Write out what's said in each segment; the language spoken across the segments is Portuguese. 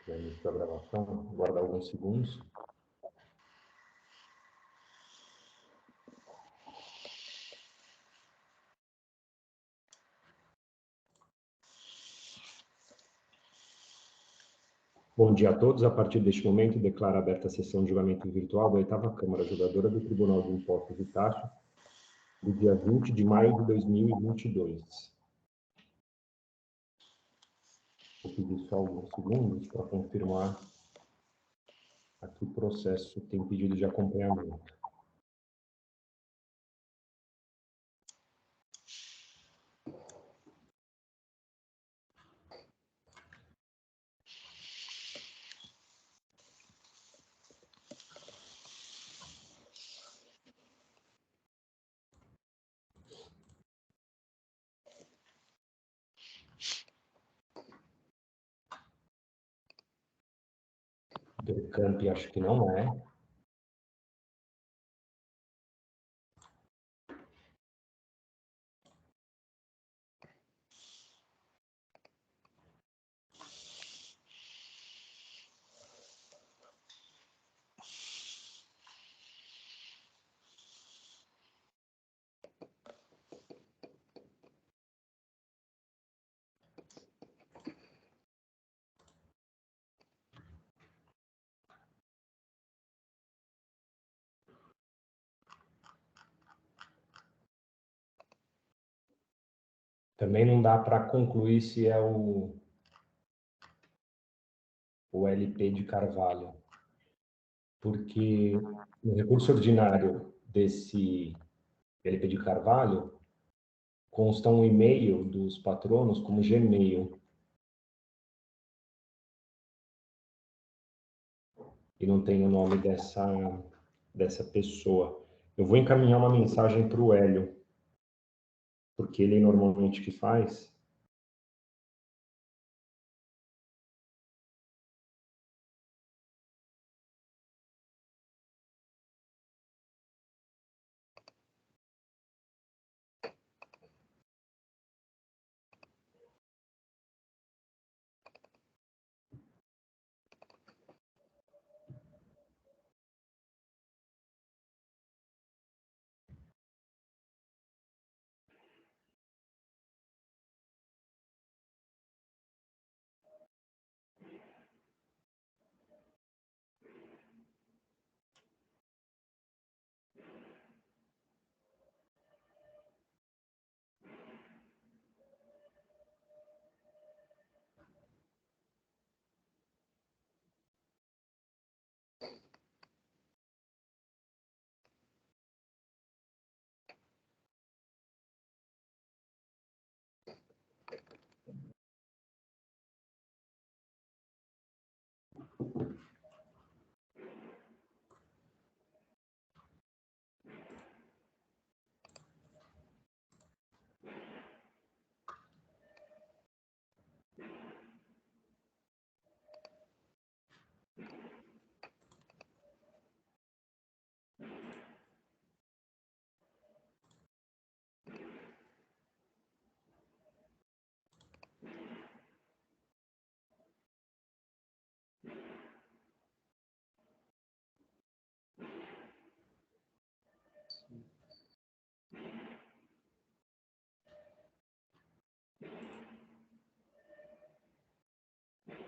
Já iniciou a gravação, aguardar alguns segundos. Bom dia a todos. A partir deste momento, declaro aberta a sessão de julgamento virtual da 8ª Câmara Julgadora do Tribunal de Impostos e Taxas, do dia 20 de maio de 2022. Vou pedir só alguns segundos para confirmar aqui o processo tem pedido de acompanhamento. Camp, acho que não é. Também não dá para concluir se é o LP de Carvalho, porque no recurso ordinário desse LP de Carvalho consta um e-mail dos patronos como Gmail e não tem o nome dessa pessoa. Eu vou encaminhar uma mensagem para o Hélio, porque ele normalmente que faz.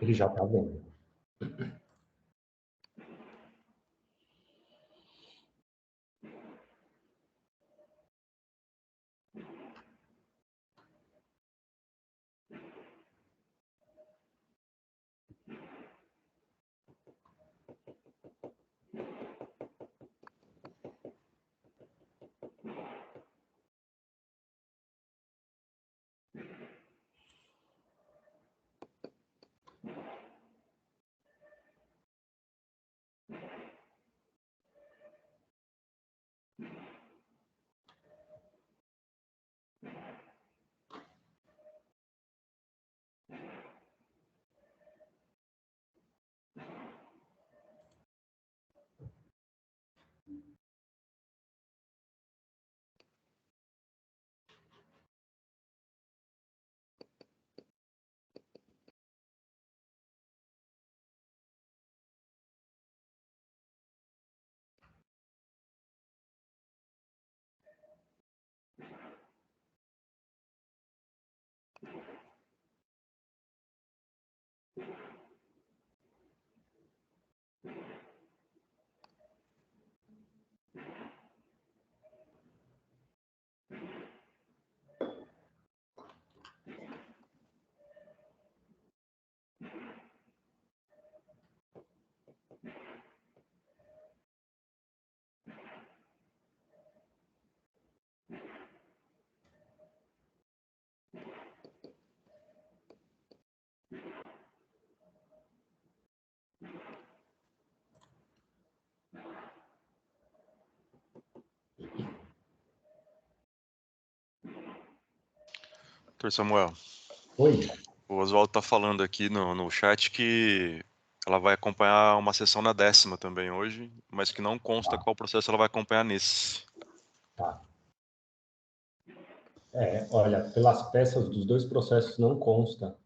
Ele já está vendo. Doutor Samuel, Oi. o Oswaldo está falando aqui no chat que ela vai acompanhar uma sessão na 10ª também hoje, mas que não consta qual processo ela vai acompanhar nesse. Tá. Olha, pelas peças dos 2 processos não consta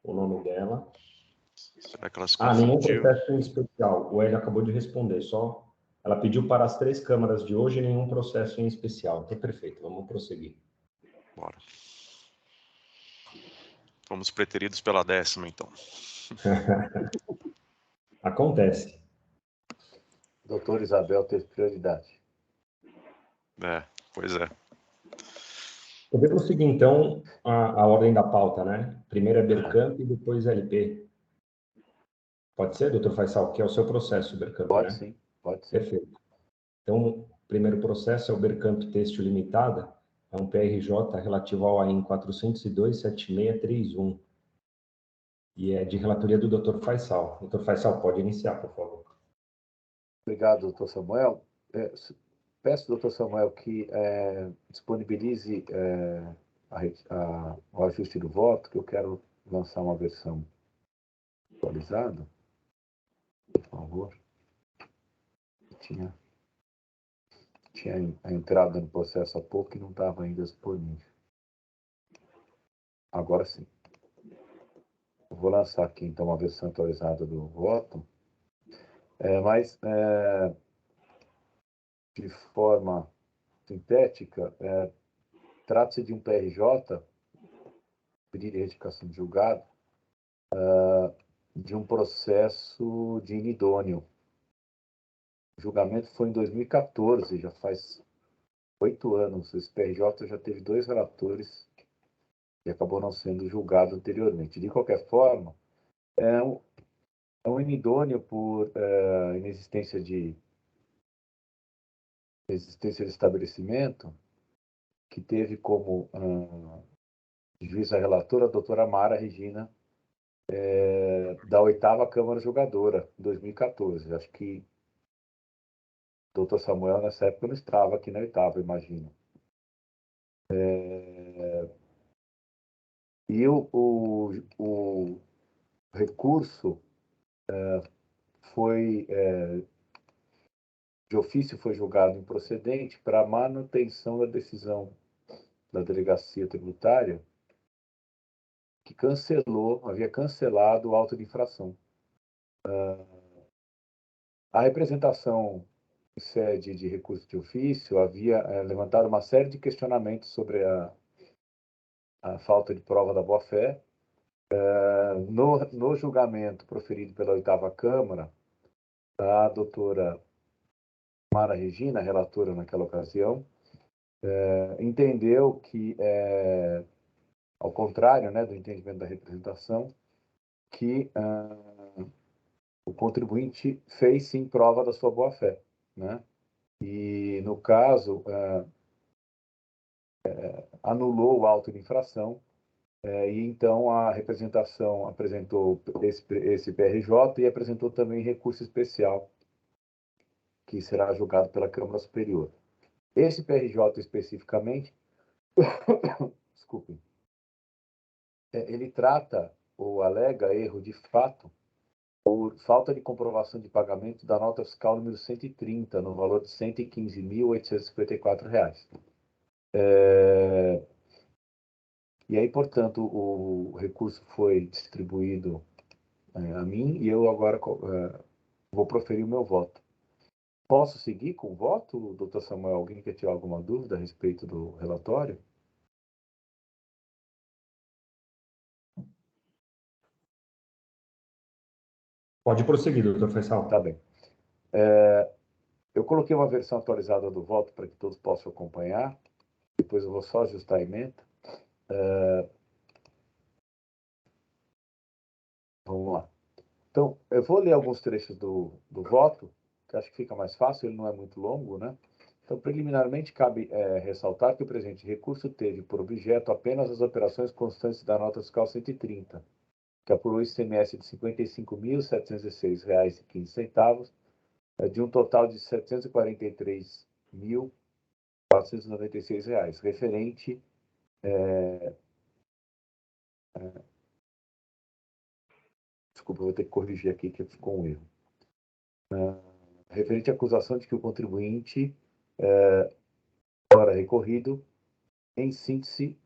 o nome dela. Será que ela se Nenhum confundiu? processo em especial. O Hélio acabou de responder, só ela pediu para as 3 câmaras de hoje nenhum processo em especial. Então, perfeito, vamos prosseguir. Bora. Fomos preteridos pela 10ª, então. Acontece. Doutor Isabel teve prioridade. Pois é. Podemos seguir, então, a ordem da pauta, né? Primeiro é Bercamp e depois LP. Pode ser, doutor Faisal, que é o seu processo, Bercamp, né? Pode sim, pode ser. Perfeito. Então, o primeiro processo é o Bercamp Têxtil Limitada, é um PRJ relativo ao AIN 402.7631, e é de relatoria do doutor Faisal. Doutor Faisal, pode iniciar, por favor. Obrigado, doutor Samuel. Peço, doutor Samuel, que disponibilize o ajuste do voto, que eu quero lançar uma versão atualizada, por favor. Tinha entrado no processo há pouco e não estava ainda disponível. Agora sim. Eu vou lançar aqui, então, uma versão atualizada do voto, mas de forma sintética, trata-se de um PRJ, pedido de retificação de julgado, de um processo de inidôneo. O julgamento foi em 2014, já faz 8 anos. Esse PRJ já teve 2 relatores e acabou não sendo julgado anteriormente. De qualquer forma, é um inidôneo por inexistência de estabelecimento, que teve como juíza relatora a doutora Mara Regina, da 8ª Câmara Julgadora, em 2014. Acho que o doutor Samuel, nessa época, não estava aqui na 8ª, imagino. E o recurso foi, de ofício, foi julgado improcedente para manutenção da decisão da delegacia tributária, que havia cancelado o auto de infração. A representação em sede de recurso de ofício havia levantado uma série de questionamentos sobre a falta de prova da boa-fé. No julgamento proferido pela 8ª Câmara, a doutora Mara Regina, relatora naquela ocasião, entendeu que, ao contrário, né, do entendimento da representação, que o contribuinte fez sim prova da sua boa-fé, né? E, no caso, anulou o auto de infração, e então a representação apresentou esse PRJ e apresentou também recurso especial, que será julgado pela Câmara Superior. Esse PRJ especificamente, desculpe, ele trata ou alega erro de fato por falta de comprovação de pagamento da nota fiscal número 130, no valor de R$ 115.854. E aí, portanto, o recurso foi distribuído a mim e eu agora vou proferir o meu voto. Posso seguir com o voto, doutor Samuel? Alguém quer tirar alguma dúvida a respeito do relatório? Pode prosseguir, doutor Faisal. Tá bem. Eu coloquei uma versão atualizada do voto para que todos possam acompanhar. Depois eu vou só ajustar a emenda. Vamos lá. Então, eu vou ler alguns trechos do voto, que acho que fica mais fácil, ele não é muito longo, né? Então, preliminarmente, cabe ressaltar que o presente recurso teve por objeto apenas as operações constantes da nota fiscal 130, que apurou o ICMS de R$ 55.716,15, de um total de R$ 743.496, referente Desculpa, vou ter que corrigir aqui que ficou um erro. Referente à acusação de que o contribuinte, ora recorrido, em síntese,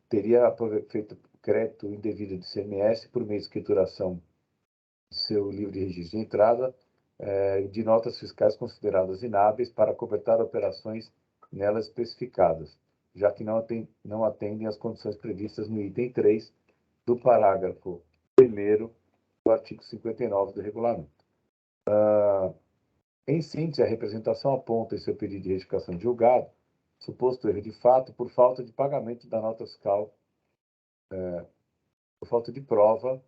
teria feito crédito indevido de CMS por meio de escrituração de seu livro de registro de entrada, de notas fiscais consideradas inábeis para cobertar operações nelas especificadas, já que não atendem às condições previstas no item 3 do parágrafo 1º do artigo 59 do regulamento. Em síntese, a representação aponta em seu pedido de retificação de julgado suposto erro de fato por falta de pagamento da nota fiscal, por falta de prova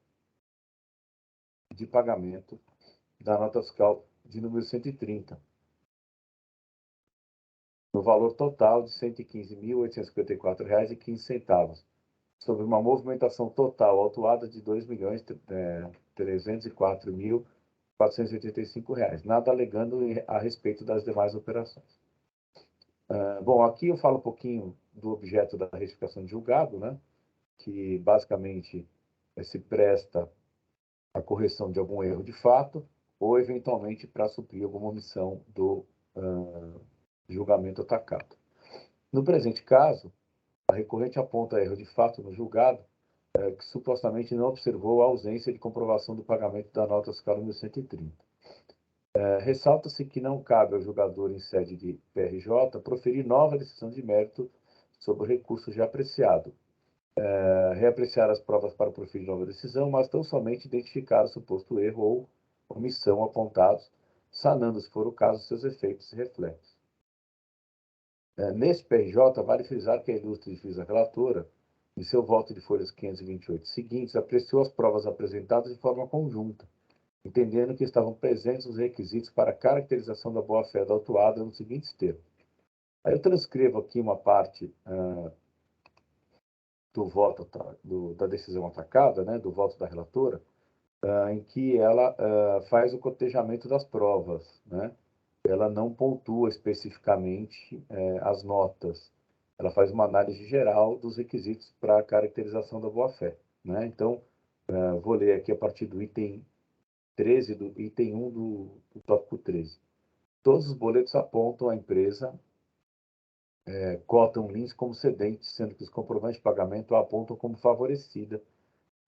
de pagamento da nota fiscal de número 130, no valor total de R$ 115.854,15, sobre uma movimentação total autuada de R$ 2.304.485, nada alegando a respeito das demais operações. Bom, aqui eu falo um pouquinho do objeto da retificação de julgado, né, que basicamente se presta à correção de algum erro de fato ou, eventualmente, para suprir alguma omissão do julgamento atacado. No presente caso, a recorrente aponta erro de fato no julgado, que supostamente não observou a ausência de comprovação do pagamento da nota fiscal número 130. Ressalta-se que não cabe ao julgador em sede de PRJ proferir nova decisão de mérito sobre o recurso já apreciado, reapreciar as provas para proferir nova decisão, mas tão somente identificar o suposto erro ou omissão apontados, sanando, se for o caso, seus efeitos e reflexos. Nesse PRJ, vale frisar que a ilustre juíza relatora, em seu voto de folhas 528 seguintes, apreciou as provas apresentadas de forma conjunta, entendendo que estavam presentes os requisitos para a caracterização da boa-fé da autuada nos seguintes termos. Aí eu transcrevo aqui uma parte do voto da decisão atacada, né, do voto da relatora, em que ela faz o cotejamento das provas, né? Ela não pontua especificamente as notas, ela faz uma análise geral dos requisitos para a caracterização da boa-fé, né? Então, vou ler aqui a partir do item 13, do item 1 do tópico 13. Todos os boletos apontam a empresa, cotam Lins como cedente, sendo que os comprovantes de pagamento a apontam como favorecida,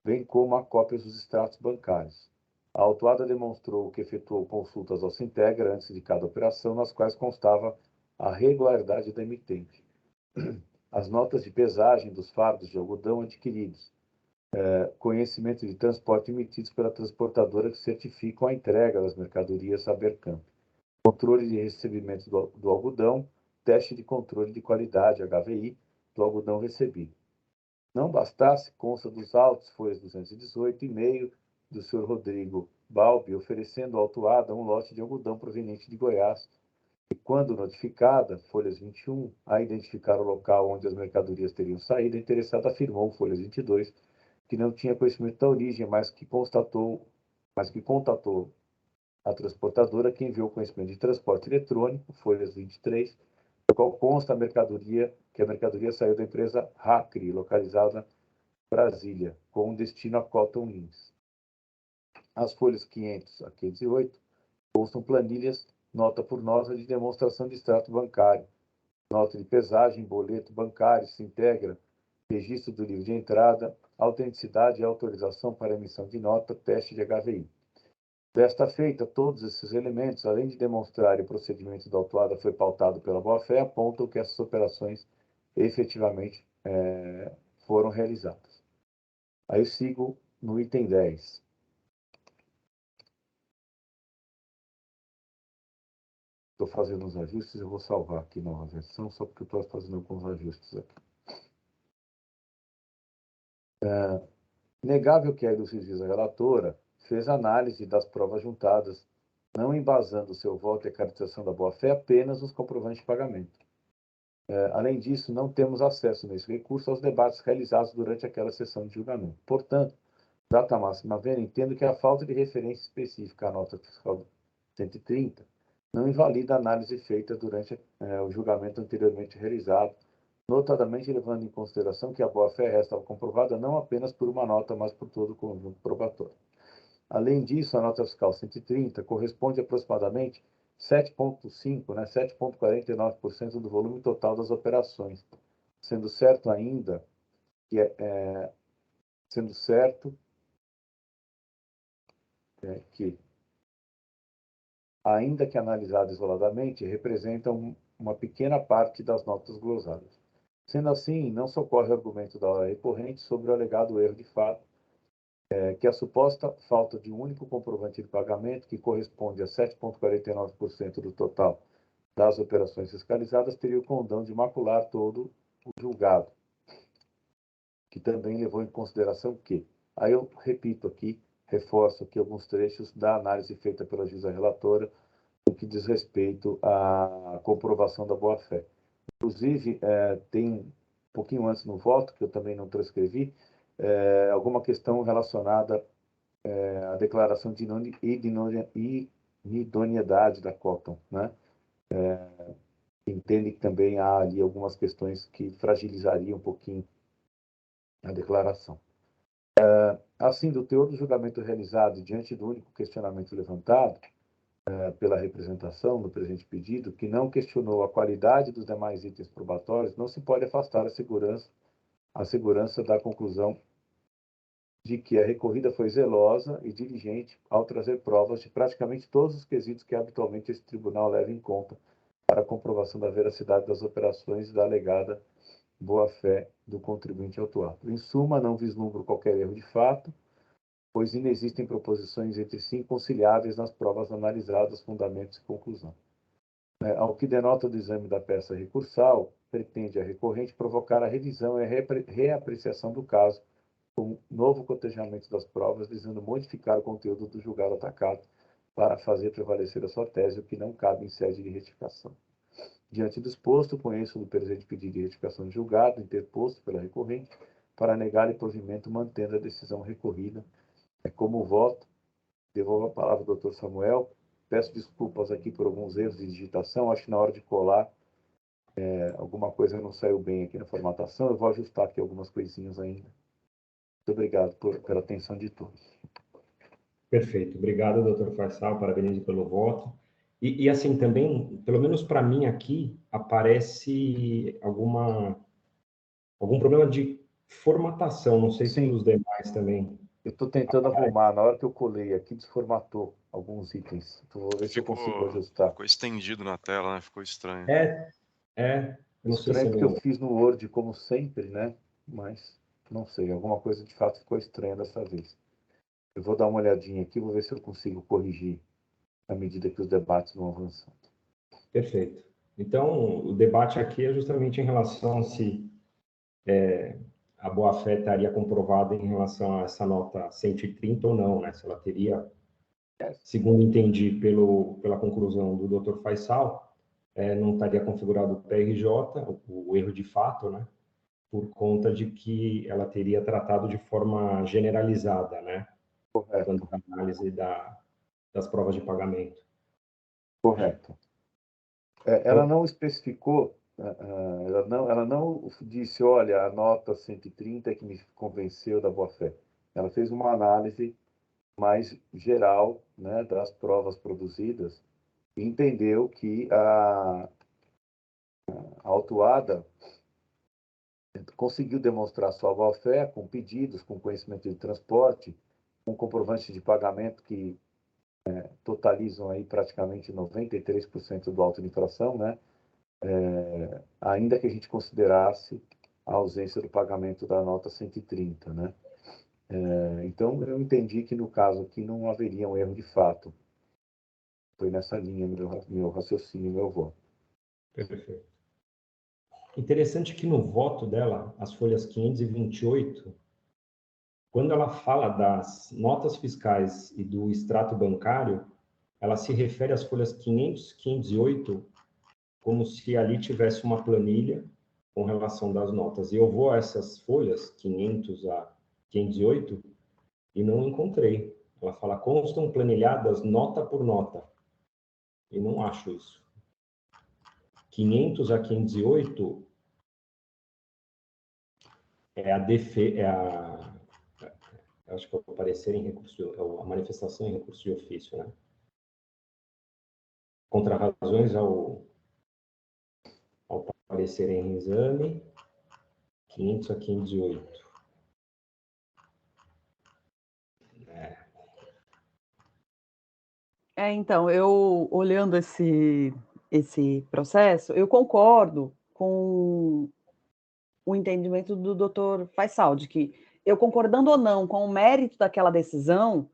bem como a cópias dos extratos bancários. A autuada demonstrou que efetuou consultas ao Sintegra antes de cada operação, nas quais constava a regularidade da emitente, as notas de pesagem dos fardos de algodão adquiridos, conhecimento de transporte emitidos pela transportadora que certificam a entrega das mercadorias à Bercamp, controle de recebimento do algodão, teste de controle de qualidade, HVI, do algodão recebido. Não bastasse, consta dos autos, folhas 218, e-mail do Sr. Rodrigo Balbi, oferecendo à autuada um lote de algodão proveniente de Goiás, e quando notificada, folhas 21, a identificar o local onde as mercadorias teriam saído, a interessada afirmou, folhas 22, que não tinha conhecimento da origem, mas que contatou a transportadora, que enviou conhecimento de transporte eletrônico, folhas 23, no qual consta que a mercadoria saiu da empresa Hacri, localizada em Brasília, com destino a Cotton Lins. As folhas 500 a 508 constam planilhas, nota por nota, de demonstração de extrato bancário, nota de pesagem, boleto bancário, se integra, registro do livro de entrada, autenticidade e autorização para emissão de nota, teste de HVI. Desta feita, todos esses elementos, além de demonstrar que o procedimento da autuada foi pautado pela boa-fé, apontam que essas operações efetivamente foram realizadas. Aí eu sigo no item 10. Estou fazendo os ajustes, eu vou salvar aqui nova versão, só porque eu estou fazendo alguns ajustes aqui. Negável que a ilustre juíza relatora fez análise das provas juntadas, não embasando seu voto e a caracterização da boa-fé apenas nos comprovantes de pagamento. Além disso, não temos acesso nesse recurso aos debates realizados durante aquela sessão de julgamento. Portanto, data máxima havendo, entendo que a falta de referência específica à nota fiscal 130 não invalida a análise feita durante o julgamento anteriormente realizado notadamente levando em consideração que a boa-fé estava comprovada não apenas por uma nota, mas por todo o conjunto probatório. Além disso, a nota fiscal 130 corresponde a aproximadamente 7,5%, né, 7,49% do volume total das operações, sendo certo ainda que ainda que analisado isoladamente, representam uma pequena parte das notas glosadas. Sendo assim, não socorre o argumento da hora recorrente sobre o alegado erro de fato, que a suposta falta de um único comprovante de pagamento, que corresponde a 7,49% do total das operações fiscalizadas, teria o condão de macular todo o julgado, que também levou em consideração que, aí eu repito aqui, reforço aqui alguns trechos da análise feita pela juíza relatora, no que diz respeito à comprovação da boa-fé. Inclusive, tem um pouquinho antes no voto, que eu também não transcrevi, alguma questão relacionada à declaração de inidoneidade da Cotton, né? Entende que também há ali algumas questões que fragilizariam um pouquinho a declaração. Assim, do teor do julgamento realizado diante do único questionamento levantado pela representação no presente pedido, que não questionou a qualidade dos demais itens probatórios, não se pode afastar a segurança da conclusão de que a recorrida foi zelosa e diligente ao trazer provas de praticamente todos os quesitos que habitualmente esse tribunal leva em conta para a comprovação da veracidade das operações e da alegada boa-fé do contribuinte autuado. Em suma, não vislumbro qualquer erro de fato, pois inexistem proposições entre si inconciliáveis nas provas analisadas, fundamentos e conclusão. Ao que denota do exame da peça recursal, pretende a recorrente provocar a revisão e a reapreciação do caso, com novo cotejamento das provas, visando modificar o conteúdo do julgado atacado para fazer prevalecer a sua tese, o que não cabe em sede de retificação. Diante do exposto, conheço do presente pedido de retificação de julgado, interposto pela recorrente, para negar-lhe provimento, mantendo a decisão recorrida. Como voto, devolvo a palavra ao Dr. Samuel. Peço desculpas aqui por alguns erros de digitação. Acho que na hora de colar, alguma coisa não saiu bem aqui na formatação. Eu vou ajustar aqui algumas coisinhas ainda. Muito obrigado pela atenção de todos. Perfeito. Obrigado, doutor Faisal. Parabenizo pelo voto. E assim, também, pelo menos para mim aqui, aparece algum problema de formatação. Não sei se nos demais também. Eu estou tentando arrumar. Na hora que eu colei aqui, desformatou alguns itens. Então, vou ver se eu consigo ajustar. Ficou estendido na tela, né? Ficou estranho. Eu não sei Estranho se porque eu fiz no Word como sempre, né? Mas não sei, alguma coisa de fato ficou estranha dessa vez. Eu vou dar uma olhadinha aqui, vou ver se eu consigo corrigir à medida que os debates vão avançando. Perfeito. Então, o debate aqui é justamente em relação a se a boa-fé estaria comprovada em relação a essa nota 130 ou não, né? Se ela teria, segundo entendi pela conclusão do Dr. Faisal, não estaria configurado o PRJ, o erro de fato, né? Por conta de que ela teria tratado de forma generalizada, né? Correto. Quando a análise das provas de pagamento. Correto. Ela não especificou, ela não disse, olha, a nota 130 é que me convenceu da boa-fé. Ela fez uma análise mais geral, né, das provas produzidas e entendeu que a autuada conseguiu demonstrar sua boa-fé com pedidos, com conhecimento de transporte, com comprovantes de pagamento que totalizam aí praticamente 93% do auto de infração, né? Ainda que a gente considerasse a ausência do pagamento da nota 130, né? Então, eu entendi que no caso aqui não haveria um erro de fato. Foi nessa linha meu raciocínio, meu voto. Perfeito. Interessante que no voto dela, as folhas 528, quando ela fala das notas fiscais e do extrato bancário, ela se refere às folhas 500 e 508 como se ali tivesse uma planilha com relação das notas. E eu vou a essas folhas, 500 a 508, e não encontrei. Ela fala, constam planilhadas nota por nota. E não acho isso. 500 a 508 é a defesa, acho que é o parecer em recurso, a manifestação em recurso de ofício, né? Contrarrazões ao parecer em exame, 500 a 508. Então, eu olhando esse processo, eu concordo com o entendimento do Dr. Faisal, de que eu concordando ou não com o mérito daquela decisão,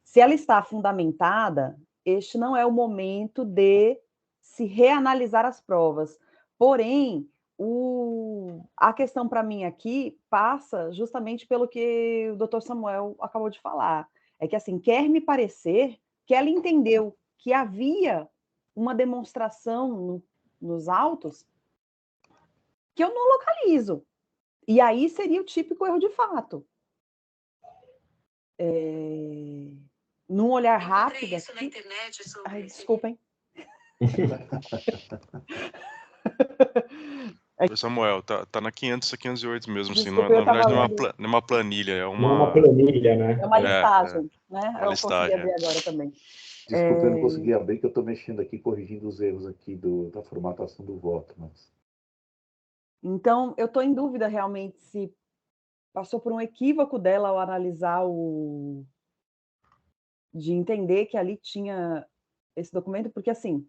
se ela está fundamentada, este não é o momento de se reanalisar as provas. Porém, a questão para mim aqui passa justamente pelo que o Dr. Samuel acabou de falar. É que, assim, quer me parecer que ela entendeu que havia uma demonstração nos autos que eu não localizo. E aí seria o típico erro de fato. Num olhar rápido. Isso aqui... na internet sobre... Ai, desculpem. Samuel, tá na 500 a 508 mesmo, assim, Desculpa, na verdade não é uma planilha, é uma... Não é uma planilha, né? É uma listagem, né? Uma eu listagem, consegui abrir agora também. Desculpa, eu não consegui abrir, que eu estou mexendo aqui, corrigindo os erros aqui da formatação do voto. Mas... Então, eu estou em dúvida realmente se passou por um equívoco dela ao analisar de entender que ali tinha esse documento, porque, assim,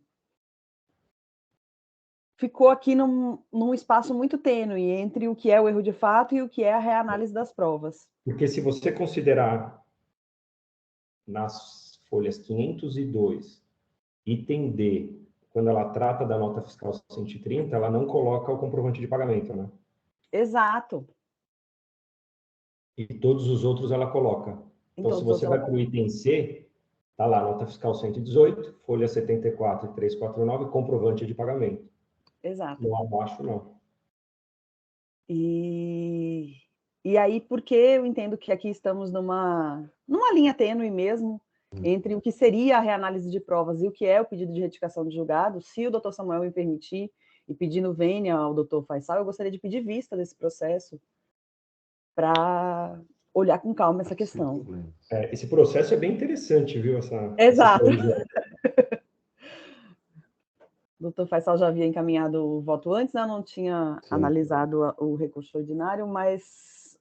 ficou aqui num espaço muito tênue entre o que é o erro de fato e o que é a reanálise das provas. Porque se você considerar nas folhas 502, item D, quando ela trata da nota fiscal 130, ela não coloca o comprovante de pagamento, né? Exato. E todos os outros ela coloca. Então, se você vai para o item C, tá lá, nota fiscal 118, folha 74 e 349, comprovante de pagamento. Exato. No abaixo, não. E aí, porque eu entendo que aqui estamos numa linha tênue mesmo, entre o que seria a reanálise de provas e o que é o pedido de retificação de julgado, se o doutor Samuel me permitir, e pedindo vênia ao doutor Faisal, eu gostaria de pedir vista desse processo para olhar com calma essa questão. Esse processo é bem interessante, viu? Exato. O doutor Faisal já havia encaminhado o voto antes, né? Não tinha analisado o recurso ordinário, mas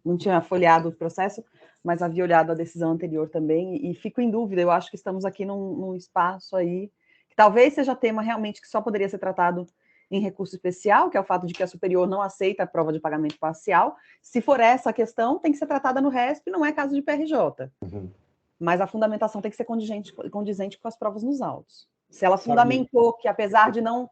não tinha folheado o processo, mas havia olhado a decisão anterior também, e fico em dúvida, eu acho que estamos aqui num espaço aí, que talvez seja tema realmente que só poderia ser tratado em recurso especial, que é o fato de que a superior não aceita a prova de pagamento parcial. Se for essa a questão, tem que ser tratada no RESP, não é caso de PRJ. Mas a fundamentação tem que ser condizente com as provas nos autos. Se ela fundamentou que, apesar de não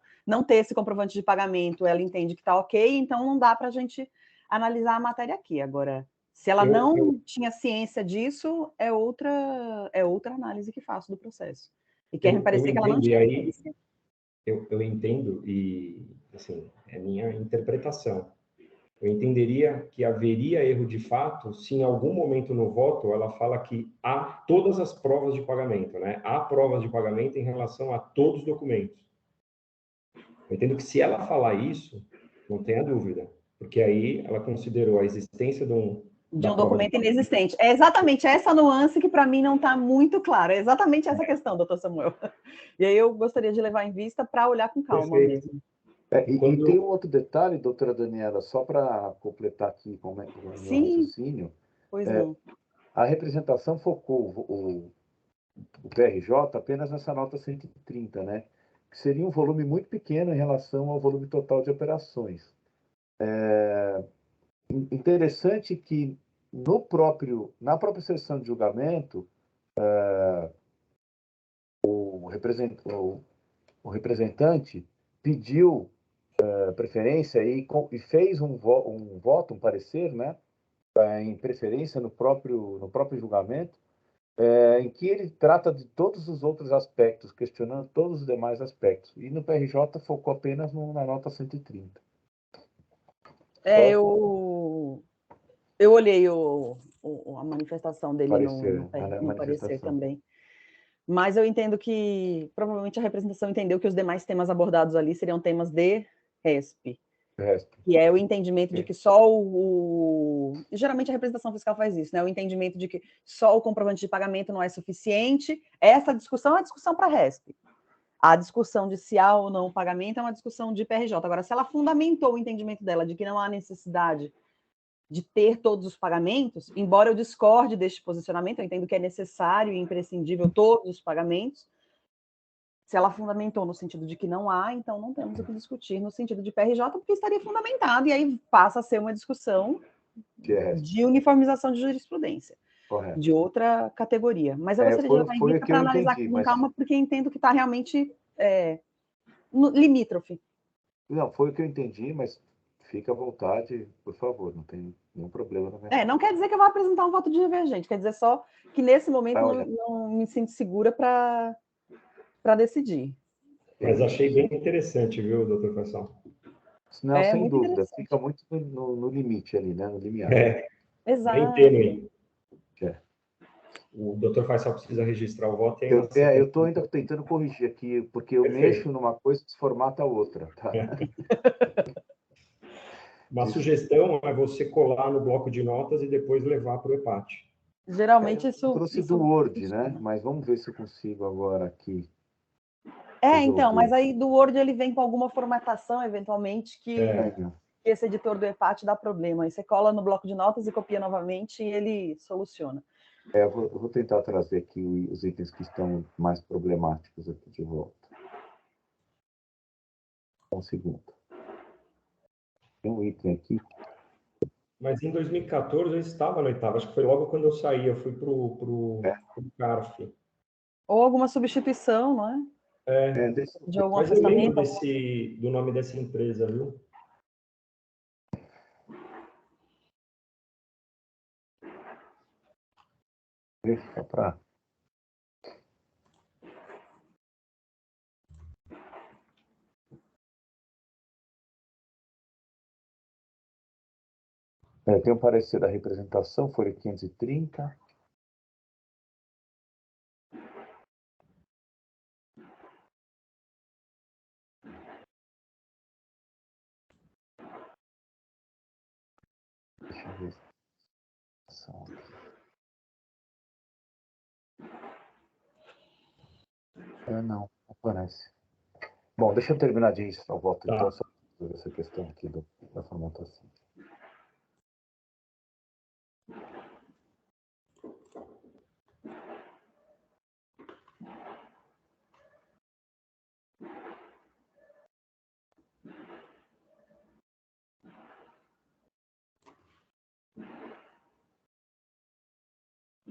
ter esse comprovante de pagamento, ela entende que está ok, então não dá para a gente analisar a matéria aqui. Agora, se ela não tinha ciência disso, é outra análise que faço do processo. E quer me parecer que ela não tinha ciência. Eu entendo, e assim, é minha interpretação. Eu entenderia que haveria erro de fato se em algum momento no voto ela fala que há todas as provas de pagamento, né? Há provas de pagamento em relação a todos os documentos. Eu entendo que se ela falar isso, não tenha dúvida, porque aí ela considerou a existência de um documento inexistente. É exatamente essa nuance que para mim não está muito clara. É exatamente essa questão, doutor Samuel. E aí eu gostaria de levar em vista para olhar com calma mesmo. E tem um outro detalhe, doutora Daniela, só para completar aqui como é que é o meu raciocínio. Pois não. A representação focou o PRJ apenas nessa nota 130, né? Que seria um volume muito pequeno em relação ao volume total de operações. Interessante que na própria sessão de julgamento, o representante pediu preferência e fez um voto, um parecer, né, em preferência no próprio julgamento, em que ele trata de todos os outros aspectos, questionando todos os demais aspectos. E no PRJ focou apenas na nota 130. Eu olhei a manifestação dele no parecer também. Mas eu entendo que, provavelmente, a representação entendeu que os demais temas abordados ali seriam temas de RESP. que é o entendimento de que só geralmente a representação fiscal faz isso, né? O entendimento de que só o comprovante de pagamento não é suficiente. Essa discussão é a discussão para a RESP. A discussão de se há ou não pagamento é uma discussão de PRJ. Agora, se ela fundamentou o entendimento dela de que não há necessidade de ter todos os pagamentos, embora eu discorde deste posicionamento, eu entendo que é necessário e imprescindível todos os pagamentos, se ela fundamentou no sentido de que não há, então não temos o que discutir no sentido de PRJ, porque estaria fundamentado, e aí passa a ser uma discussão de uniformização de jurisprudência. Correto. De outra categoria. Mas eu gostaria de levar em vista para analisar com calma, porque entendo que está realmente limítrofe. Não, foi o que eu entendi, mas fica à vontade, por favor, não tem nenhum problema na minha não quer dizer que eu vou apresentar um voto divergente, quer dizer só que nesse momento não me sinto segura para decidir. Mas achei bem interessante, viu, doutor Faisal? Não, sem dúvida, fica muito no limite ali, né? No limiar. Exato. Bem tênue. O doutor Faisal precisa registrar o voto. Eu estou ainda tentando corrigir aqui, porque eu mexo numa coisa e desformata a outra. Tá? Uma sugestão é você colar no bloco de notas e depois levar para o EPAT. Geralmente isso... Eu trouxe do Word, né? Mas vamos ver se eu consigo agora aqui. Então, mas aí do Word ele vem com alguma formatação, eventualmente, que esse editor do EPAT dá problema. Aí você cola no bloco de notas e copia novamente e ele soluciona. Eu vou tentar trazer aqui os itens que estão mais problemáticos aqui de volta. Um segundo. Tem um item aqui. Mas em 2014 eu estava na oitava, acho que foi logo quando eu saí, eu fui para o CARF. Ou alguma substituição, não é? De algum mas eu lembro afastamento. do nome dessa empresa, viu? Fica para... Tem um parecer da representação, folha 530. Deixa eu ver. Não aparece. Bom, deixa eu terminar de registrar o voto, então, só essa questão aqui da formatação.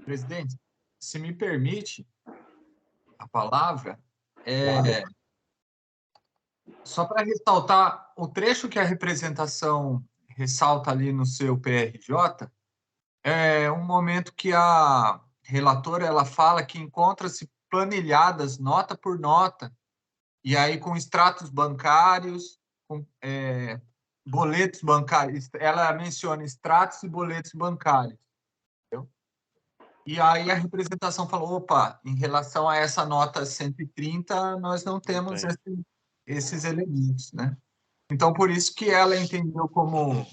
Presidente, se me permite a palavra, só para ressaltar o trecho que a representação ressalta ali no seu PRJ, é um momento que a relatora ela fala que encontra-se planilhadas nota por nota, e aí com extratos bancários, com boletos bancários, ela menciona extratos e boletos bancários. E aí a representação falou, opa, em relação a essa nota 130, nós não temos esses elementos, né? Então, por isso que ela entendeu como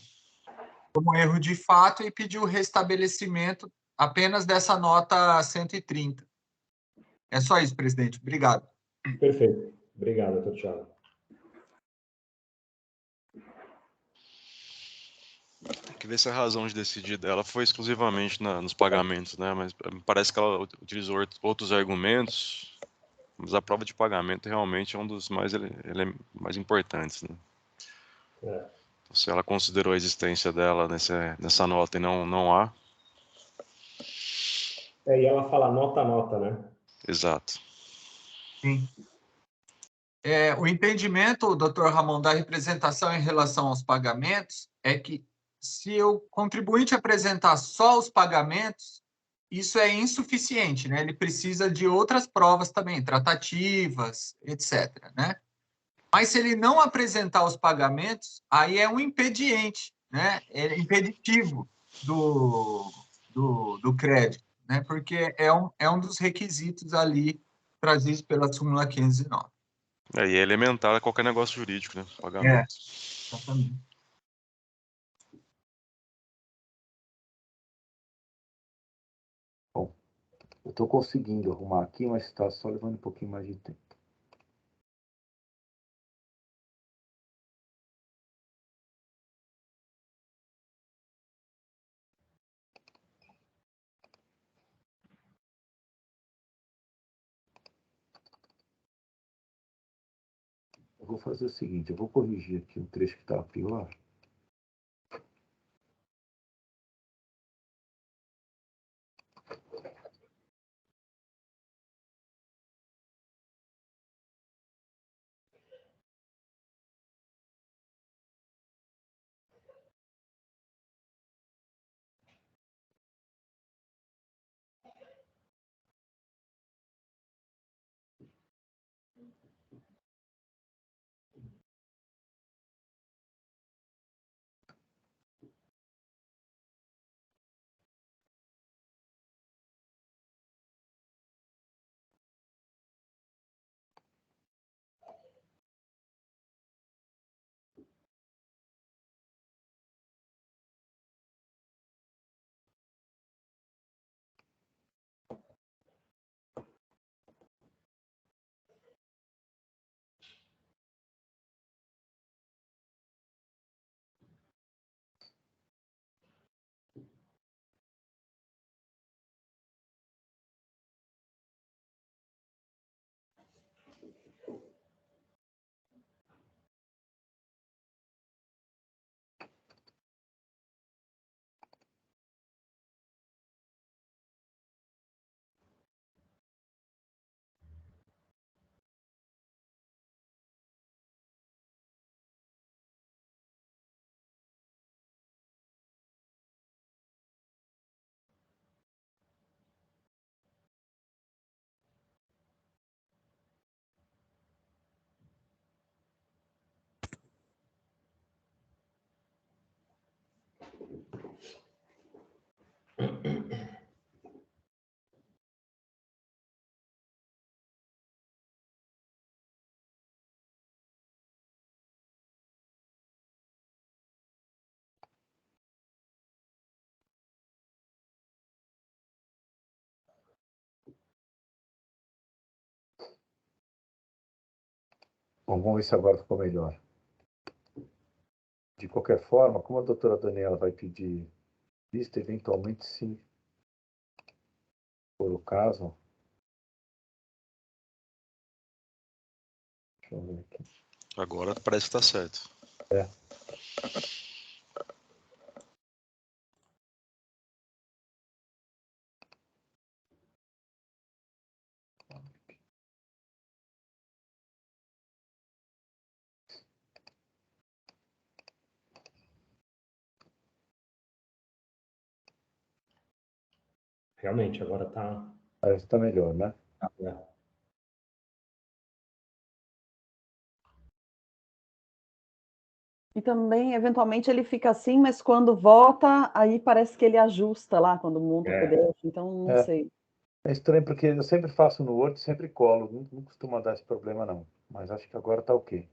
erro de fato e pediu o restabelecimento apenas dessa nota 130. É só isso, presidente. Obrigado. Perfeito. Obrigado, doutor Thiago. Tem que ver se a razão de decidir dela foi exclusivamente nos pagamentos, né? Mas parece que ela utilizou outros argumentos, mas a prova de pagamento realmente é um dos mais importantes, né? Então, se ela considerou a existência dela nessa nota e não há. E ela fala nota a nota, né? Exato. Sim. O entendimento, doutor Ramon, da representação em relação aos pagamentos é que se o contribuinte apresentar só os pagamentos, isso é insuficiente, né? Ele precisa de outras provas também, tratativas, etc., né? Mas se ele não apresentar os pagamentos, aí é um impediente, né? É impeditivo do crédito, né? Porque é um dos requisitos ali trazidos pela súmula 509. E é elementar a qualquer negócio jurídico, né? Pagamento. Exatamente. Bom, eu estou conseguindo arrumar aqui, mas está só levando um pouquinho mais de tempo. Eu vou fazer o seguinte, eu vou corrigir aqui o trecho que estava pior. Bom, vamos ver se agora ficou melhor. De qualquer forma, como a doutora Daniela vai pedir vista, eventualmente, se for o caso... Deixa eu ver aqui. Agora parece que está certo. É. Realmente, agora está... Parece que está melhor, né? E também, eventualmente, ele fica assim, mas quando volta, aí parece que ele ajusta lá, quando monta o PDF, então não sei. É estranho, porque eu sempre faço no Word, sempre colo, não costuma dar esse problema, não. Mas acho que agora está ok.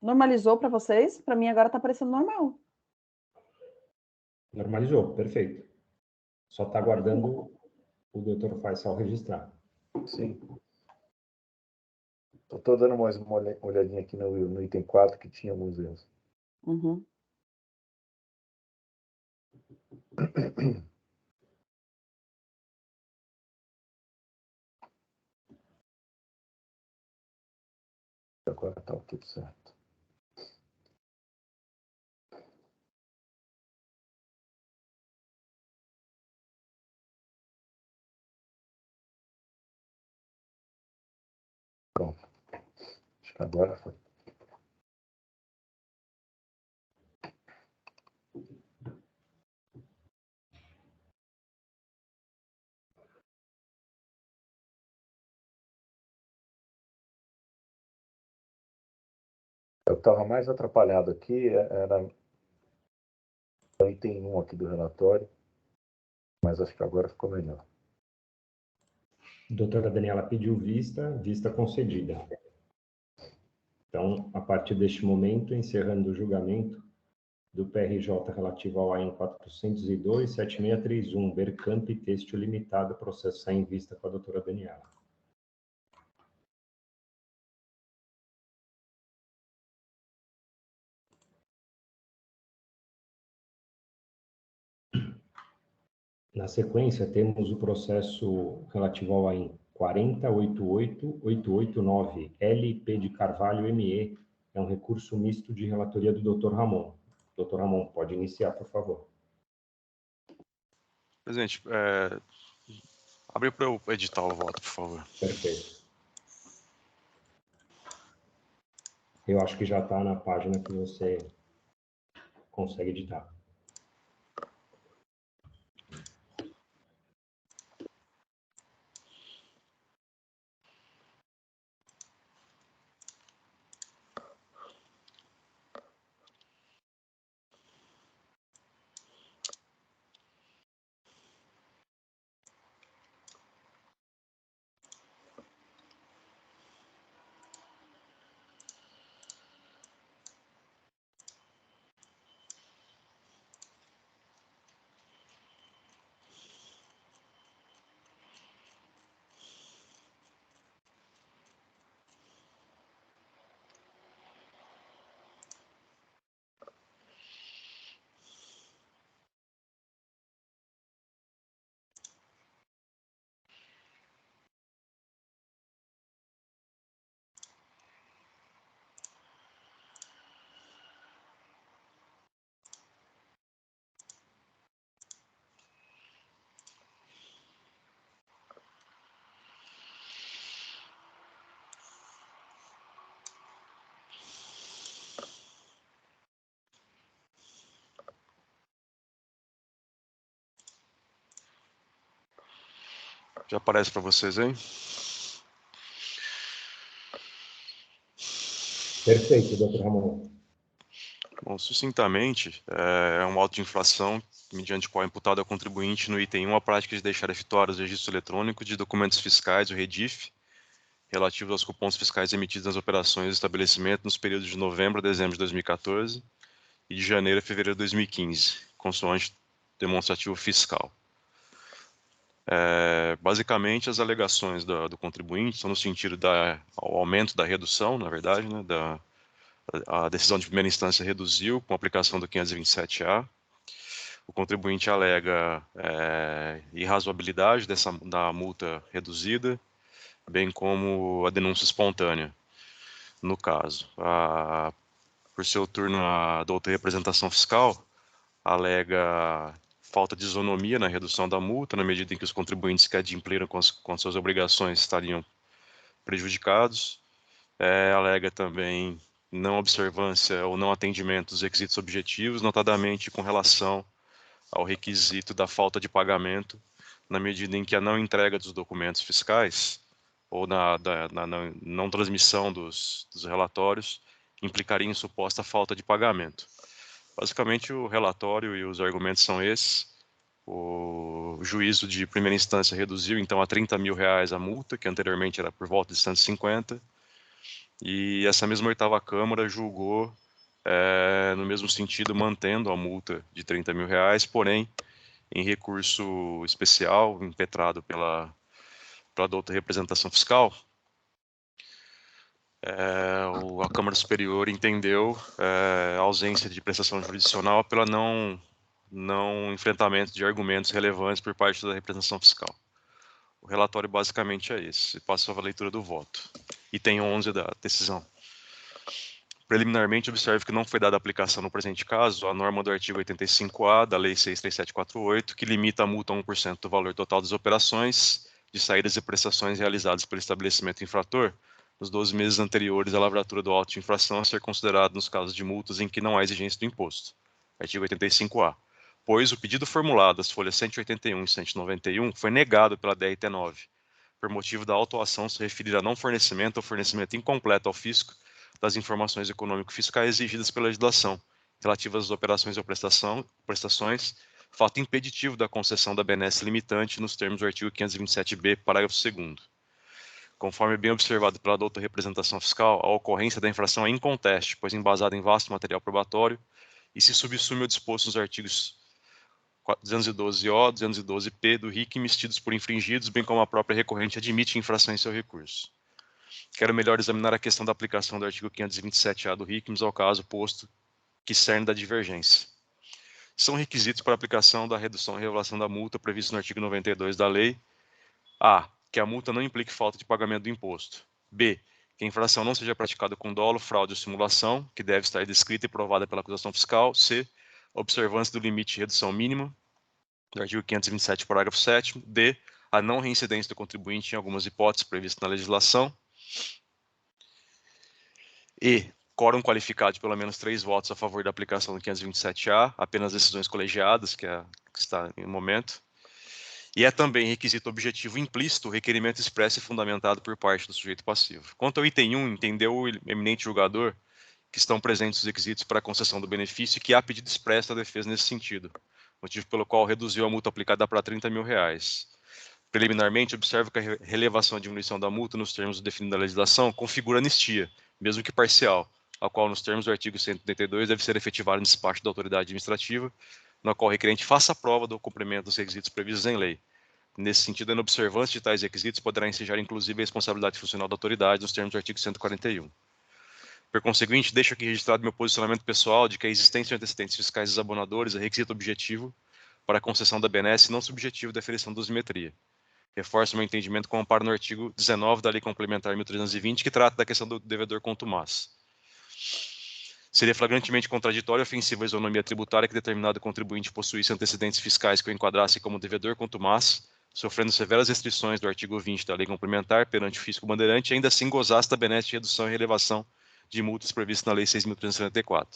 Normalizou para vocês? Para mim agora está parecendo normal. Normalizou, perfeito. Só está aguardando o Dr. Faisal registrar. Sim. Estou dando mais uma olhadinha aqui no item 4, que tinha alguns erros. Uhum. Agora está tudo certo. Agora foi. Eu estava mais atrapalhado aqui, era o item 1 aqui do relatório, mas acho que agora ficou melhor. Doutora Daniela pediu vista concedida. Então, a partir deste momento, encerrando o julgamento do PRJ relativo ao AIN 402-7631, Bercamp Têxtil Limitada, processo em vista com a doutora Daniela. Na sequência, temos o processo relativo ao AIN 4088889, LP de Carvalho ME, é um recurso misto de relatoria do Dr. Ramon. Dr. Ramon, pode iniciar, por favor. Presidente, abre para eu editar o voto, por favor. Perfeito. Eu acho que já está na página que você consegue editar. Já aparece para vocês, hein? Perfeito, doutor Ramon. Bom, sucintamente, é um auto de infração mediante qual é imputado ao contribuinte no item 1 a prática de deixar efetuados o registro eletrônico de documentos fiscais, o REDIF, relativos aos cupons fiscais emitidos nas operações do estabelecimento nos períodos de novembro a dezembro de 2014 e de janeiro a fevereiro de 2015, consoante demonstrativo fiscal. Basicamente, as alegações do contribuinte são no sentido do aumento da redução, na verdade, né, a decisão de primeira instância reduziu com a aplicação do 527-A. O contribuinte alega irrazoabilidade da multa reduzida, bem como a denúncia espontânea, no caso. Por seu turno, a doutora representação fiscal alega falta de isonomia na redução da multa, na medida em que os contribuintes que adimpliram com suas obrigações estariam prejudicados. Alega também não observância ou não atendimento dos requisitos objetivos, notadamente com relação ao requisito da falta de pagamento, na medida em que a não entrega dos documentos fiscais ou na não transmissão dos relatórios implicaria em suposta falta de pagamento. Basicamente, o relatório e os argumentos são esses. O juízo de primeira instância reduziu, então, a R$30 mil a multa, que anteriormente era por volta de 150, e essa mesma oitava Câmara julgou no mesmo sentido, mantendo a multa de R$30 mil, porém, em recurso especial, impetrado pela doutora representação fiscal, a Câmara Superior entendeu a ausência de prestação jurisdicional pela não enfrentamento de argumentos relevantes por parte da representação fiscal. O relatório basicamente é esse. Passo a leitura do voto. Item 11 da decisão. Preliminarmente, observe que não foi dada aplicação no presente caso a norma do artigo 85-A da Lei 63748, que limita a multa a 1% do valor total das operações de saídas e prestações realizadas pelo estabelecimento infrator nos 12 meses anteriores à lavratura do auto de infração a ser considerado nos casos de multas em que não há exigência do imposto. Artigo 85-A. Pois o pedido formulado das folhas 181 e 191 foi negado pela DRT-9, por motivo da autuação se referir a não fornecimento ou fornecimento incompleto ao fisco das informações econômico-fiscais exigidas pela legislação, relativas às operações ou prestações, fato impeditivo da concessão da benesse limitante nos termos do artigo 527b, parágrafo 2º. Conforme bem observado pela douta representação fiscal, a ocorrência da infração é inconteste, pois embasada em vasto material probatório e se subsume ao disposto nos artigos 212-O, 212-P do RIC emitidos por infringidos, bem como a própria recorrente admite infração em seu recurso. Quero melhor examinar a questão da aplicação do artigo 527-A do RIC ao caso posto que cerne da divergência. São requisitos para a aplicação da redução e revelação da multa previstos no artigo 92 da lei: a. Que a multa não implique falta de pagamento do imposto. B. Que a infração não seja praticada com dolo, fraude ou simulação, que deve estar descrita e provada pela acusação fiscal. C. A observância do limite de redução mínima, do artigo 527, parágrafo 7º. D. A não reincidência do contribuinte em algumas hipóteses previstas na legislação. E. Quórum qualificado de pelo menos 3 votos a favor da aplicação do 527-A, apenas decisões colegiadas, que está em momento. E é também requisito objetivo implícito o requerimento expresso e fundamentado por parte do sujeito passivo. Quanto ao item 1, entendeu o eminente julgador que estão presentes os requisitos para a concessão do benefício e que há pedido expresso da defesa nesse sentido, motivo pelo qual reduziu a multa aplicada para R$30 mil. Preliminarmente, observo que a relevação e diminuição da multa nos termos definidos na legislação configura anistia, mesmo que parcial, a qual, nos termos do artigo 182, deve ser efetivada no despacho da autoridade administrativa, na qual o requerente faça prova do cumprimento dos requisitos previstos em lei. Nesse sentido, a inobservância de tais requisitos poderá ensejar, inclusive, a responsabilidade funcional da autoridade, nos termos do artigo 141. Por conseguinte, deixo aqui registrado meu posicionamento pessoal de que a existência de antecedentes fiscais dos abonadores é requisito objetivo para a concessão da benesse e não subjetivo da aferição da dosimetria. Reforço meu entendimento com amparo no artigo 19 da Lei Complementar 1320, que trata da questão do devedor contumaz. Seria flagrantemente contraditório e ofensivo à isonomia tributária que determinado contribuinte possuísse antecedentes fiscais que o enquadrasse como devedor contumaz, sofrendo severas restrições do artigo 20 da Lei Complementar perante o fisco bandeirante, e ainda assim gozasse da benesse de redução e relevação de multas previstas na Lei 6.374.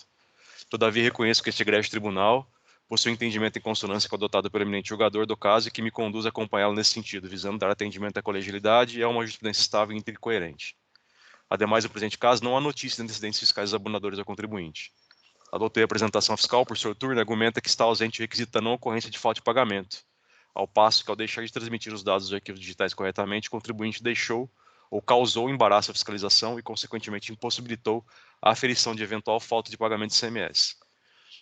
Todavia, reconheço que este egrégio tribunal possui entendimento em consonância com o adotado pelo eminente julgador do caso e que me conduz a acompanhá-lo nesse sentido, visando dar atendimento à colegialidade e a uma jurisprudência estável, íntegra e coerente. Ademais, no presente caso, não há notícia de antecedentes fiscais dos abonadores ao contribuinte. A doutora apresentação fiscal, por seu turno, argumenta que está ausente o requisito da não ocorrência de falta de pagamento, ao passo que, ao deixar de transmitir os dados dos arquivos digitais corretamente, o contribuinte deixou ou causou embaraço à fiscalização e, consequentemente, impossibilitou a aferição de eventual falta de pagamento de ICMS.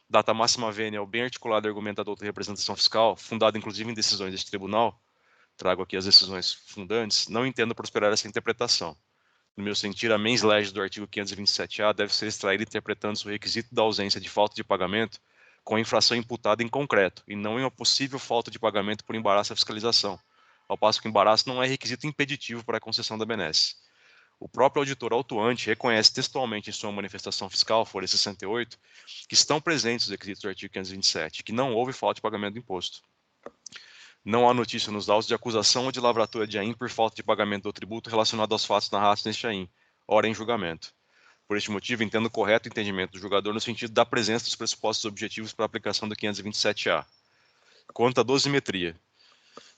Data máxima vênia ao bem articulado argumento da doutora representação fiscal, fundado inclusive em decisões deste tribunal, trago aqui as decisões fundantes, não entendo prosperar essa interpretação. No meu sentir, a mens legis do artigo 527-A deve ser extraída interpretando-se o requisito da ausência de falta de pagamento com a infração imputada em concreto, e não em uma possível falta de pagamento por embaraço à fiscalização, ao passo que o embaraço não é requisito impeditivo para a concessão da benesse. O próprio auditor autuante reconhece textualmente em sua manifestação fiscal, folha 68, que estão presentes os requisitos do artigo 527, que não houve falta de pagamento do imposto. Não há notícia nos autos de acusação ou de lavratura de AIM por falta de pagamento do tributo relacionado aos fatos narrados neste AIM, ora em julgamento. Por este motivo, entendo correto o entendimento do julgador no sentido da presença dos pressupostos objetivos para a aplicação do 527-A. Quanto à dosimetria,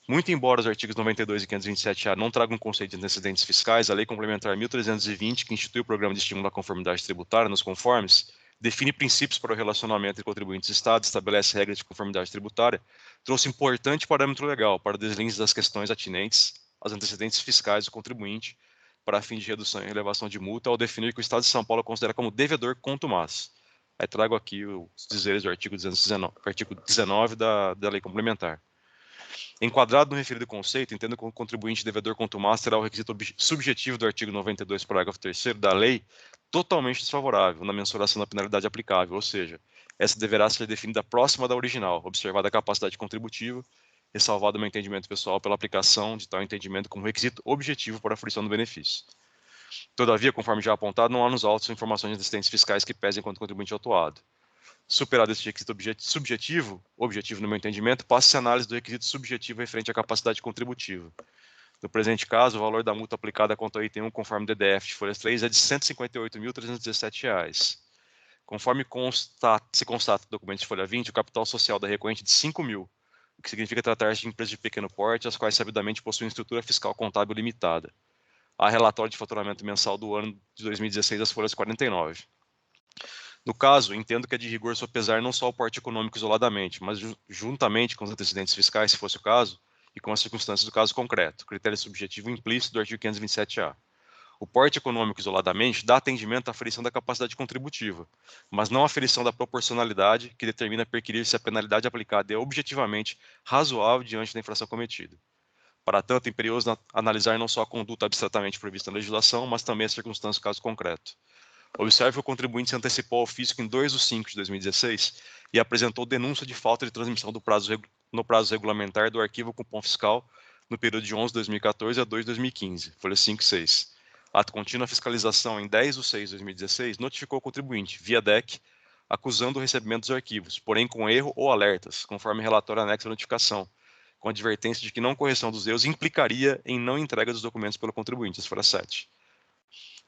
muito embora os artigos 92 e 527-A não tragam um conceito de antecedentes fiscais, a Lei Complementar 1320, que institui o Programa de Estímulo à Conformidade Tributária nos conformes, define princípios para o relacionamento entre contribuintes e Estado, estabelece regras de conformidade tributária, trouxe importante parâmetro legal para o deslinze das questões atinentes aos antecedentes fiscais do contribuinte para fim de redução e elevação de multa, ao definir que o Estado de São Paulo considera como devedor contumaz. Aí trago aqui os dizeres do artigo 19 da Lei Complementar. Enquadrado no referido conceito, entendo que o contribuinte devedor contumaz terá o requisito subjetivo do artigo 92, parágrafo 3º da lei, totalmente desfavorável na mensuração da penalidade aplicável, ou seja, essa deverá ser definida próxima da original, observada a capacidade contributiva, ressalvado o meu entendimento pessoal pela aplicação de tal entendimento como requisito objetivo para a fruição do benefício. Todavia, conforme já apontado, não há nos autos informações de antecedentes fiscais que pesem enquanto contribuinte autuado. Superado esse requisito objetivo no meu entendimento, passa-se a análise do requisito subjetivo referente à capacidade contributiva. No presente caso, o valor da multa aplicada contra o item 1, conforme o DDF de folhas 3, é de R$ 158.317. Conforme se constata no documento de folha 20, o capital social da recorrente é de 5 mil, o que significa tratar-se de empresas de pequeno porte, as quais sabidamente possuem estrutura fiscal contábil limitada. Há relatório de faturamento mensal do ano de 2016, as folhas 49. No caso, entendo que é de rigor sopesar não só o porte econômico isoladamente, mas juntamente com os antecedentes fiscais, se fosse o caso, e com as circunstâncias do caso concreto, critério subjetivo implícito do artigo 527-A. O porte econômico isoladamente dá atendimento à aferição da capacidade contributiva, mas não à aferição da proporcionalidade, que determina perquirir se a penalidade aplicada é objetivamente razoável diante da infração cometida. Para tanto, é imperioso analisar não só a conduta abstratamente prevista na legislação, mas também as circunstâncias do caso concreto. Observe que o contribuinte se antecipou ao ofício em 2/5 de 2016 e apresentou denúncia de falta de transmissão no prazo regulamentar do arquivo cupom fiscal no período de 11 de 2014 a 2 de 2015, folhas 5 e 6. Ato contínuo à fiscalização em 10/6 de 2016 notificou o contribuinte, via DEC, acusando o recebimento dos arquivos, porém com erro ou alertas, conforme relatório anexo à notificação, com advertência de que não correção dos erros implicaria em não entrega dos documentos pelo contribuinte, folha 7.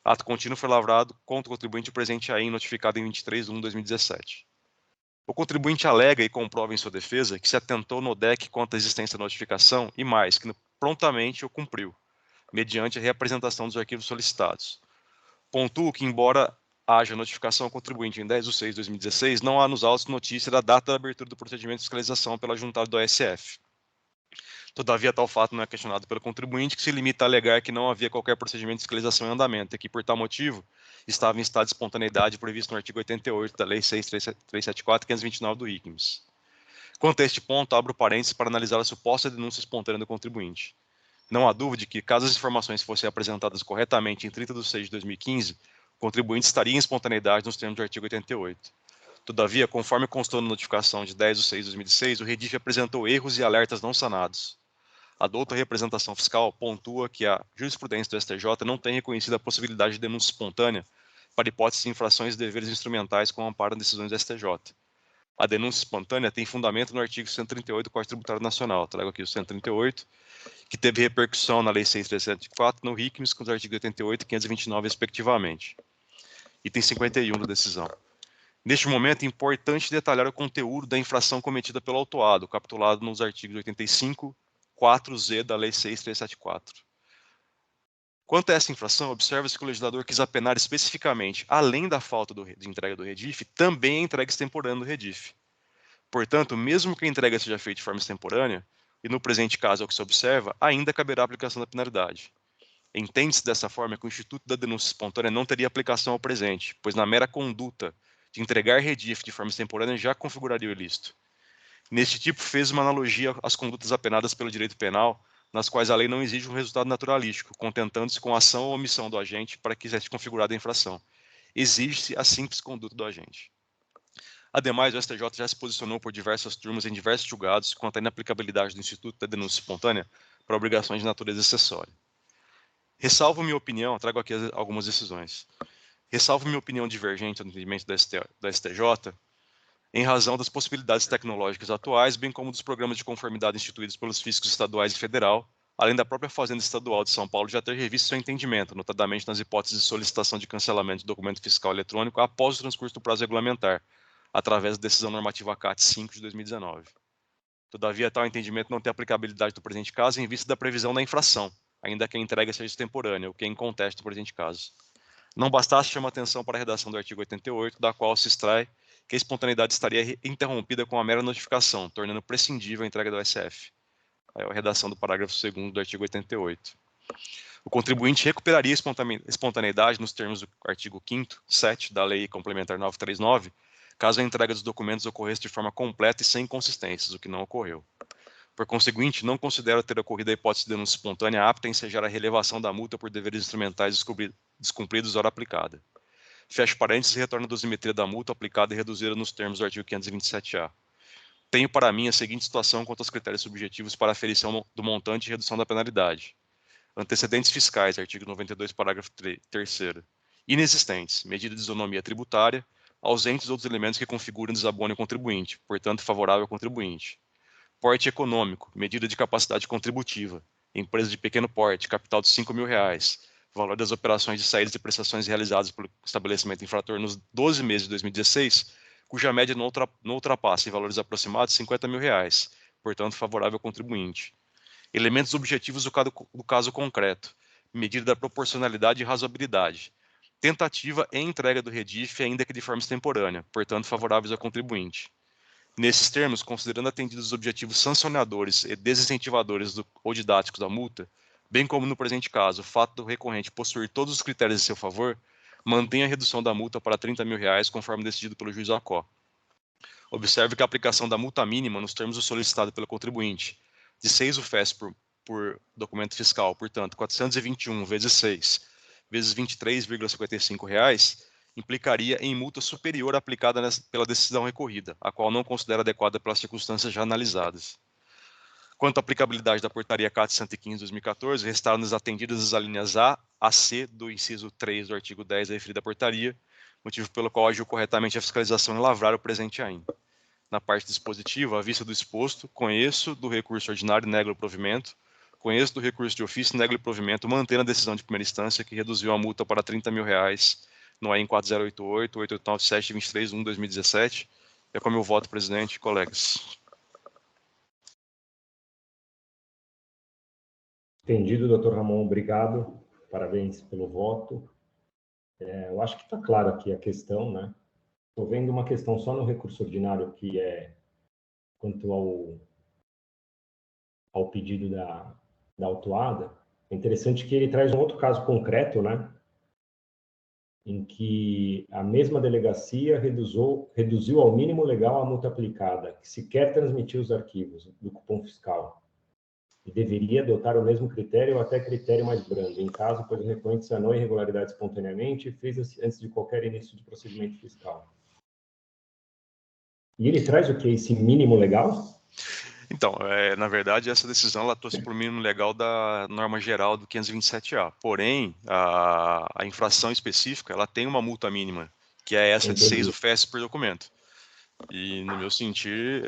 Ato contínuo foi lavrado contra o contribuinte presente aí notificado em 23/1 de 2017. O contribuinte alega e comprova em sua defesa que se atentou no DEC quanto à existência da notificação e mais, que prontamente o cumpriu, mediante a reapresentação dos arquivos solicitados. Pontuo que, embora haja notificação ao contribuinte em 10/6 de 2016, não há nos autos notícia da data da abertura do procedimento de fiscalização pela juntada do ASF. Todavia, tal fato não é questionado pelo contribuinte, que se limita a alegar que não havia qualquer procedimento de fiscalização em andamento e que, por tal motivo, estava em estado de espontaneidade previsto no artigo 88 da Lei 6.374, 529 do ICMS. Quanto a este ponto, abro parênteses para analisar a suposta denúncia espontânea do contribuinte. Não há dúvida de que, caso as informações fossem apresentadas corretamente em 30/6 de 2015, o contribuinte estaria em espontaneidade nos termos do artigo 88. Todavia, conforme constou na notificação de 10/6 de 2016, o REDIF apresentou erros e alertas não sanados. A douta representação fiscal pontua que a jurisprudência do STJ não tem reconhecido a possibilidade de denúncia espontânea para hipóteses de infrações de deveres instrumentais com amparo em decisões do STJ. A denúncia espontânea tem fundamento no artigo 138 do Código Tributário Nacional, trago aqui o 138, que teve repercussão na Lei 6.374, no ICMS, com os artigos 88 e 529, respectivamente. Item 51 da decisão. Neste momento, é importante detalhar o conteúdo da infração cometida pelo autuado, capitulado nos artigos 85, 4Z da Lei 6.374. Quanto a essa infração, observa-se que o legislador quis apenar especificamente, além da falta de entrega do REDIF, também a entrega extemporânea do REDIF. Portanto, mesmo que a entrega seja feita de forma extemporânea, e no presente caso é o que se observa, ainda caberá a aplicação da penalidade. Entende-se dessa forma que o Instituto da Denúncia Espontânea não teria aplicação ao presente, pois na mera conduta de entregar REDIF de forma extemporânea já configuraria o ilícito. Neste tipo, fez uma analogia às condutas apenadas pelo direito penal, nas quais a lei não exige um resultado naturalístico, contentando-se com a ação ou omissão do agente para que seja configurada a infração. Exige-se a simples conduta do agente. Ademais, o STJ já se posicionou por diversas turmas em diversos julgados quanto à inaplicabilidade do Instituto da Denúncia Espontânea para obrigações de natureza acessória. Ressalvo minha opinião, trago aqui algumas decisões. Ressalvo minha opinião divergente do entendimento da STJ, em razão das possibilidades tecnológicas atuais, bem como dos programas de conformidade instituídos pelos fiscos estaduais e federal, além da própria Fazenda Estadual de São Paulo já ter revisto seu entendimento, notadamente nas hipóteses de solicitação de cancelamento de documento fiscal eletrônico após o transcurso do prazo regulamentar, através da decisão normativa CAT 5 de 2019. Todavia, tal entendimento não tem aplicabilidade no presente caso em vista da previsão da infração, ainda que a entrega seja extemporânea, o que é inconteste no presente caso. Não bastasse, chama atenção para a redação do artigo 88, da qual se extrai que a espontaneidade estaria interrompida com a mera notificação, tornando prescindível a entrega do SF. Aí a redação do parágrafo 2º do artigo 88. O contribuinte recuperaria a espontaneidade nos termos do artigo 5º, 7 da Lei Complementar 939, caso a entrega dos documentos ocorresse de forma completa e sem inconsistências, o que não ocorreu. Por conseguinte, não considero ter ocorrido a hipótese de denúncia espontânea apta a ensejar a relevação da multa por deveres instrumentais descumpridos hora aplicada. Fecho parênteses e retorno à dosimetria da multa aplicada e reduzida nos termos do artigo 527-A. Tenho para mim a seguinte situação quanto aos critérios subjetivos para a aferição do montante e redução da penalidade. Antecedentes fiscais, artigo 92, parágrafo 3º. Inexistentes, medida de isonomia tributária, ausentes outros elementos que configuram desabono ao contribuinte, portanto favorável ao contribuinte. Porte econômico, medida de capacidade contributiva, empresa de pequeno porte, capital de R$ 5.000, valor das operações de saídas e prestações realizadas pelo estabelecimento infrator nos 12 meses de 2016, cuja média não ultrapassa em valores aproximados R$ 50.000, portanto favorável ao contribuinte. Elementos objetivos do caso concreto, medida da proporcionalidade e razoabilidade, tentativa e entrega do REDIF, ainda que de forma extemporânea, portanto favoráveis ao contribuinte. Nesses termos, considerando atendidos os objetivos sancionadores e desincentivadores ou didáticos da multa, bem como no presente caso, o fato do recorrente possuir todos os critérios em seu favor, mantém a redução da multa para R$ 30.000, conforme decidido pelo juiz ACO. Observe que a aplicação da multa mínima nos termos do solicitado pelo contribuinte, de 6 UFES por documento fiscal, portanto, 421 vezes 6 vezes R$ 23,55, implicaria em multa superior aplicada pela decisão recorrida, a qual não considera adequada pelas circunstâncias já analisadas. Quanto à aplicabilidade da portaria CAT 115/2014, restaram-nos atendidas as alíneas A a C do inciso 3 do artigo 10 da referida portaria, motivo pelo qual agiu corretamente a fiscalização em lavrar o presente AIM. Na parte dispositiva, à vista do exposto, conheço do recurso ordinário e nego o provimento, conheço do recurso de ofício e nego o provimento, mantendo a decisão de primeira instância que reduziu a multa para R$ 30.000 no AIM 4088, 8897 e 23/1/2017. É com meu voto, presidente e colegas. Entendido, doutor Ramon, obrigado. Parabéns pelo voto. Eu acho que está claro aqui a questão, né? Estou vendo uma questão só no recurso ordinário, que é quanto ao pedido da autuada. É interessante que ele traz um outro caso concreto, né? Em que a mesma delegacia reduziu ao mínimo legal a multa aplicada, que sequer transmitiu os arquivos do cupom fiscal, e deveria adotar o mesmo critério ou até critério mais brando, em caso, pois o recorrente sanou a irregularidade espontaneamente e fez antes de qualquer início de procedimento fiscal. E ele traz o que? Esse mínimo legal? Então, na verdade, essa decisão ela trouxe por mínimo legal da norma geral do 527A. Porém, a infração específica ela tem uma multa mínima, que é essa de 6 UFES por documento. E, no meu sentir,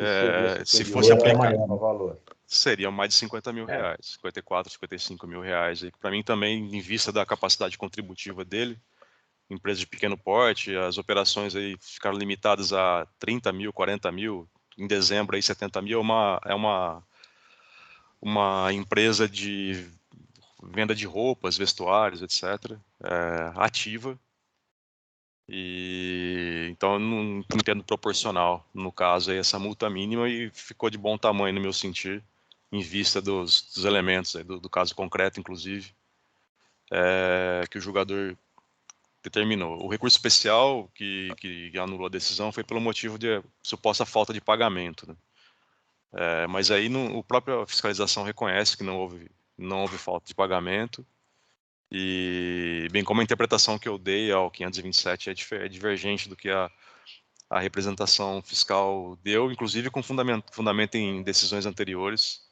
se fosse aplicar, seria mais de R$ 50.000, 54, R$ 55.000. E para mim também, em vista da capacidade contributiva dele, empresa de pequeno porte, as operações aí ficaram limitadas a 30 mil, 40 mil, em dezembro aí 70 mil, é uma empresa de venda de roupas, vestuários, etc., ativa. E então eu não entendo proporcional, no caso, aí, essa multa mínima, e ficou de bom tamanho, no meu sentir, em vista dos elementos aí, do caso concreto, inclusive, que o julgador determinou. O recurso especial que anulou a decisão foi pelo motivo de suposta falta de pagamento, né? Mas aí a própria fiscalização reconhece que não houve falta de pagamento, e bem como a interpretação que eu dei ao 527 é divergente do que a representação fiscal deu, inclusive com fundamento em decisões anteriores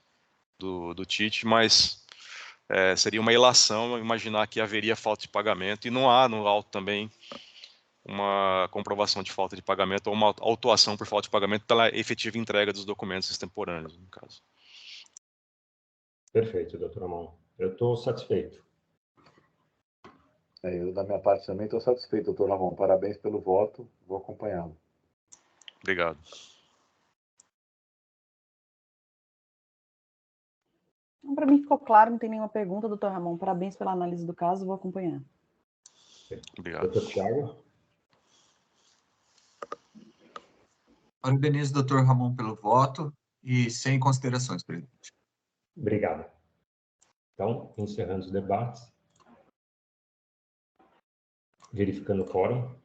do TIT, mas seria uma ilação imaginar que haveria falta de pagamento, e não há no auto também uma comprovação de falta de pagamento ou uma autuação por falta de pagamento pela efetiva entrega dos documentos extemporâneos, no caso. Perfeito, doutor Amon. Eu estou satisfeito. Eu, da minha parte, também estou satisfeito, doutor Ramon. Parabéns pelo voto, vou acompanhá-lo. Obrigado. Para mim ficou claro, não tem nenhuma pergunta, doutor Ramon. Parabéns pela análise do caso, vou acompanhar. Obrigado. Doutor Tiago? Parabenizo o doutor Ramon pelo voto e sem considerações, presidente. Obrigado. Então, encerrando os debates, verificando o quórum.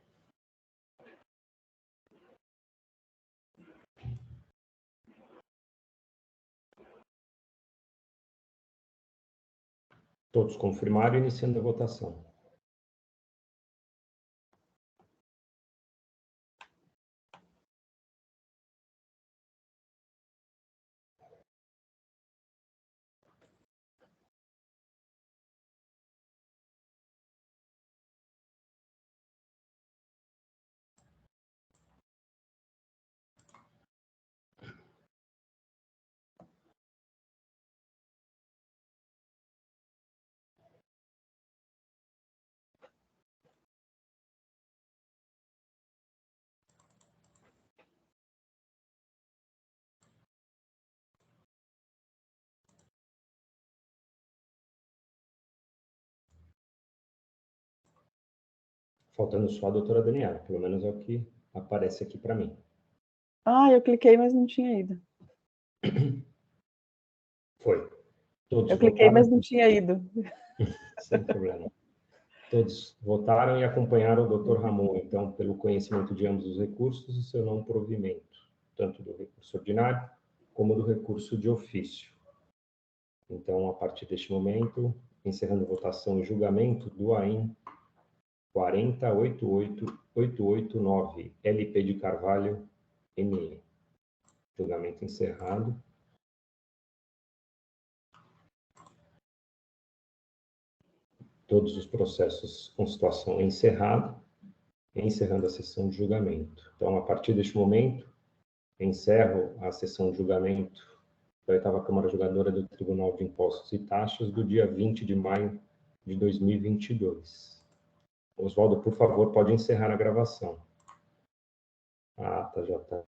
Todos confirmaram, iniciando a votação. Faltando só a doutora Daniela, pelo menos é o que aparece aqui para mim. Ah, eu cliquei, mas não tinha ido. Foi. Todos Eu cliquei, votaram? mas não tinha ido. Sem problema. Todos votaram e acompanharam o Dr. Ramon, então, pelo conhecimento de ambos os recursos e seu não provimento, tanto do recurso ordinário como do recurso de ofício. Então, a partir deste momento, encerrando a votação e julgamento do AIN 4088889, LP de Carvalho, ME. Julgamento encerrado. Todos os processos com situação encerrada, encerrando a sessão de julgamento. Então, a partir deste momento, encerro a sessão de julgamento da 8ª Câmara Julgadora do Tribunal de Impostos e Taxas do dia 20 de maio de 2022. Oswaldo, por favor, pode encerrar a gravação. A ata já está